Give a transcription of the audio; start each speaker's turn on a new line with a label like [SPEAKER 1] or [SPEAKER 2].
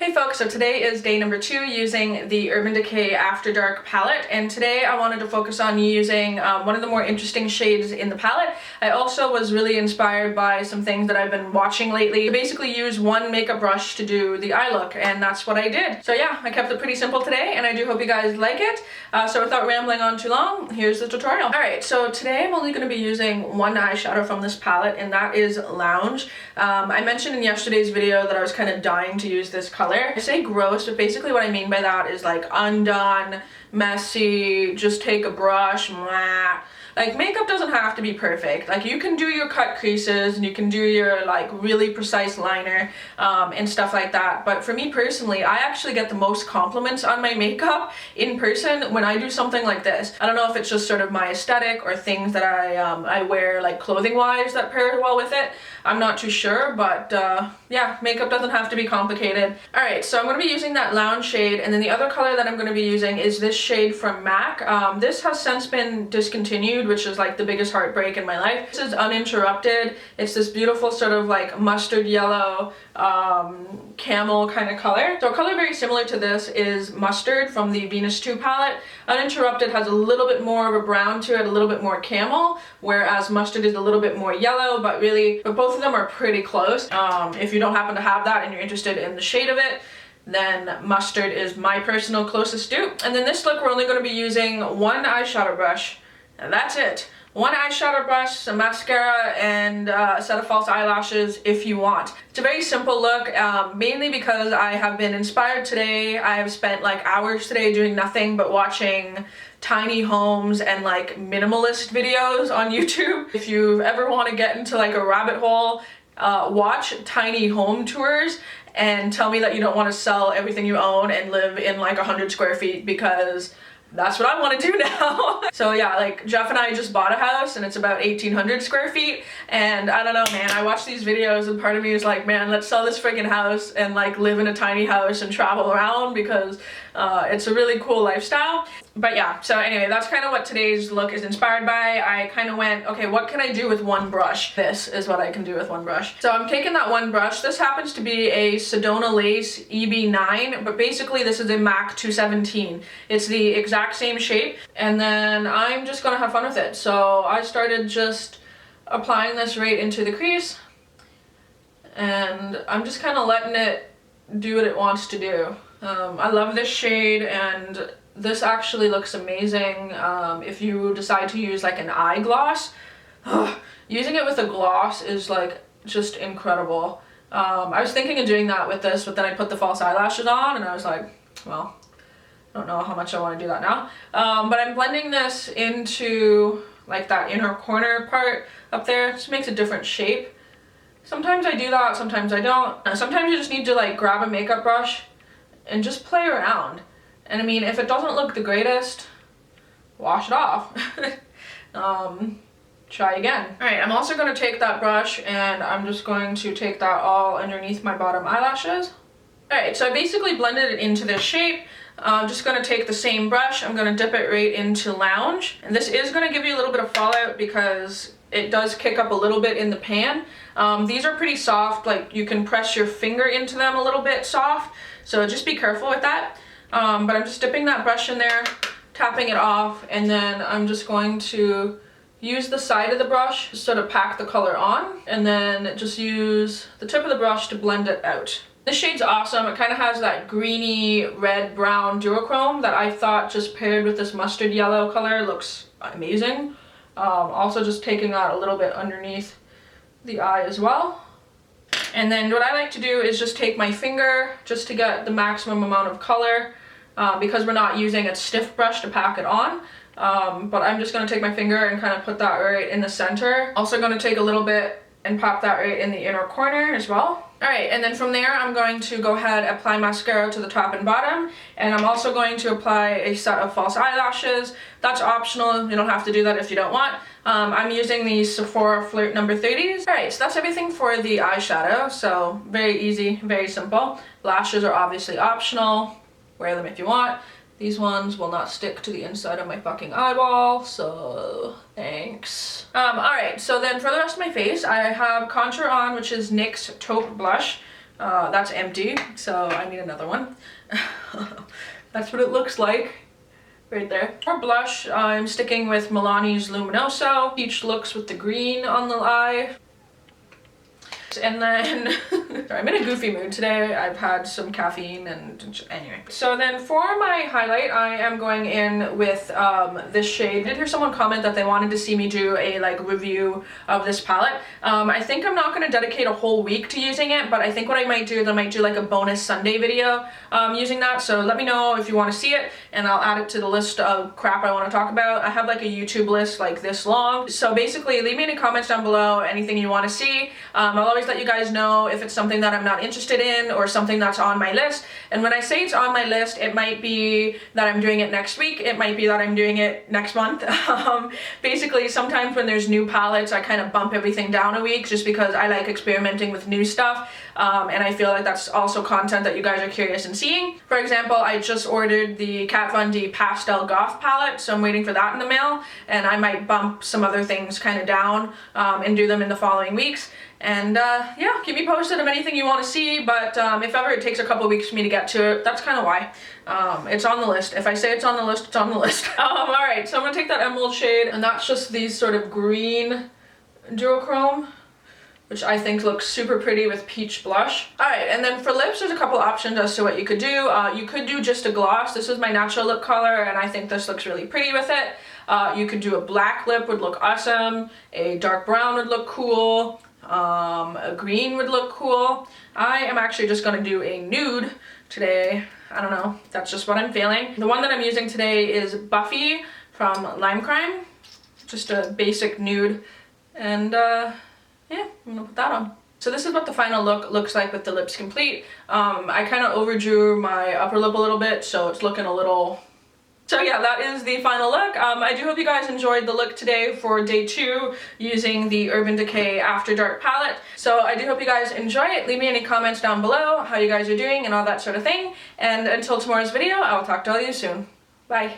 [SPEAKER 1] Hey folks, so today is day number 2 using the Urban Decay Afterdark palette, and today I wanted to focus on using one of the more interesting shades in the palette. I also was really inspired by some things that I've been watching lately. I basically use one makeup brush to do the eye look, and that's what I did. So yeah, I kept it pretty simple today, and I do hope you guys like it. So without rambling on too long, here's the tutorial. Alright, so today I'm only going to be using one eyeshadow from this palette, and that is Lounge. I mentioned in yesterday's video that I was kind of dying to use this color. I say gross, but basically what I mean by that is like undone, messy, just take a brush, blah. Like makeup doesn't have to be perfect. Like you can do your cut creases and you can do your like really precise liner and stuff like that. But for me personally, I actually get the most compliments on my makeup in person when I do something like this. I don't know if it's just sort of my aesthetic or things that I wear like clothing wise that pair well with it. I'm not too sure, but yeah, makeup doesn't have to be complicated. Alright, so I'm going to be using that Lounge shade, and then the other color that I'm going to be using is this shade from MAC. This has since been discontinued, which is like the biggest heartbreak in my life. This is Uninterrupted. It's this beautiful sort of like mustard yellow camel kind of color. So a color very similar to this is Mustard from the Venus 2 palette. Uninterrupted has a little bit more of a brown to it, a little bit more camel, whereas Mustard is a little bit more yellow, but both of them are pretty close. If you don't happen to have that and you're interested in the shade of it, then Mustard is my personal closest dupe. And then this look, we're only going to be using one eyeshadow brush, and that's it. One eyeshadow brush, some mascara, and a set of false eyelashes if you want. It's a very simple look, mainly because I have been inspired today. I have spent like hours today doing nothing but watching tiny homes and like minimalist videos on YouTube. If you ever want to get into like a rabbit hole, watch tiny home tours and tell me that you don't want to sell everything you own and live in like 100 square feet, because that's what I want to do now. So yeah, like Jeff and I just bought a house and it's about 1,800 square feet, and I don't know, man, I watch these videos and part of me is like, man, let's sell this friggin' house and like live in a tiny house and travel around, because it's a really cool lifestyle. But yeah, so anyway, that's kind of what today's look is inspired by. I kind of went, okay, what can I do with one brush? This is what I can do with one brush. So I'm taking that one brush. This happens to be a Sedona Lace EB9, but basically this is a MAC 217. It's the exact same shape, and then I'm just gonna have fun with it. So I started just applying this right into the crease, and I'm just kind of letting it do what it wants to do. I love this shade, and this actually looks amazing if you decide to use like an eye gloss. Using it with a gloss is like just incredible. I was thinking of doing that with this, but then I put the false eyelashes on and I was like, well, I don't know how much I want to do that now. But I'm blending this into like that inner corner part up there. It just makes a different shape. Sometimes I do that, sometimes I don't. Sometimes you just need to like grab a makeup brush and just play around. And I mean, if it doesn't look the greatest, wash it off. Try again. Alright, I'm also going to take that brush and I'm just going to take that all underneath my bottom eyelashes. Alright, so I basically blended it into this shape. I'm just going to take the same brush, I'm going to dip it right into Lounge. And this is going to give you a little bit of fallout because it does kick up a little bit in the pan. These are pretty soft, like you can press your finger into them a little bit soft, so just be careful with that. But I'm just dipping that brush in there, tapping it off, and then I'm just going to use the side of the brush to sort of pack the color on, and then just use the tip of the brush to blend it out. This shade's awesome. It kind of has that greeny red-brown duochrome that I thought just paired with this mustard yellow color looks amazing. Also just taking that a little bit underneath the eye as well. And then what I like to do is just take my finger just to get the maximum amount of color, because we're not using a stiff brush to pack it on. But I'm just going to take my finger and kind of put that right in the center. Also going to take a little bit and pop that right in the inner corner as well. Alright, and then from there I'm going to go ahead and apply mascara to the top and bottom, and I'm also going to apply a set of false eyelashes. That's optional, you don't have to do that if you don't want. I'm using the Sephora Flirt number 30s. Alright, so that's everything for the eyeshadow, so very easy, very simple. Lashes are obviously optional, wear them if you want. These ones will not stick to the inside of my fucking eyeball, so thanks. Alright, so then for the rest of my face, I have contour on, which is NYX Taupe Blush. That's empty, so I need another one. That's what it looks like right there. For blush, I'm sticking with Milani's Luminoso. Peach looks with the green on the eye. And then, sorry, I'm in a goofy mood today. I've had some caffeine and anyway. So then for my highlight, I am going in with this shade. I did hear someone comment that they wanted to see me do a like review of this palette. I think I'm not going to dedicate a whole week to using it, but I think what I might do is I might do like a bonus Sunday video using that. So let me know if you want to see it, and I'll add it to the list of crap I want to talk about. I have like a YouTube list like this long. So basically, leave me any comments down below, anything you want to see. I'll always let you guys know if it's something that I'm not interested in or something that's on my list. And when I say it's on my list, it might be that I'm doing it next week, it might be that I'm doing it next month. Basically, sometimes when there's new palettes, I kind of bump everything down a week just because I like experimenting with new stuff, and I feel like that's also content that you guys are curious in seeing. For example, I just ordered the Kat Von D Pastel Goth palette, so I'm waiting for that in the mail, and I might bump some other things kind of down and do them in the following weeks. And yeah, keep me posted of anything you want to see, but if ever it takes a couple weeks for me to get to it, that's kind of why. It's on the list. If I say it's on the list, it's on the list. Alright, so I'm going to take that emerald shade, and that's just these sort of green duochrome, which I think looks super pretty with peach blush. Alright, and then for lips, there's a couple options as to what you could do. You could do just a gloss. This is my natural lip color, and I think this looks really pretty with it. You could do a black lip, would look awesome. A dark brown would look cool. A green would look cool. I am actually just going to do a nude today. I don't know, that's just what I'm feeling. The one that I'm using today is Buffy from Lime Crime. Just a basic nude, and yeah, I'm gonna put that on. So this is what the final look looks like with the lips complete. I kind of overdrew my upper lip a little bit, so it's looking a little... So yeah, that is the final look. I do hope you guys enjoyed the look today for day 2 using the Urban Decay Afterdark palette. So I do hope you guys enjoy it. Leave me any comments down below, how you guys are doing and all that sort of thing. And until tomorrow's video, I will talk to all of you soon. Bye.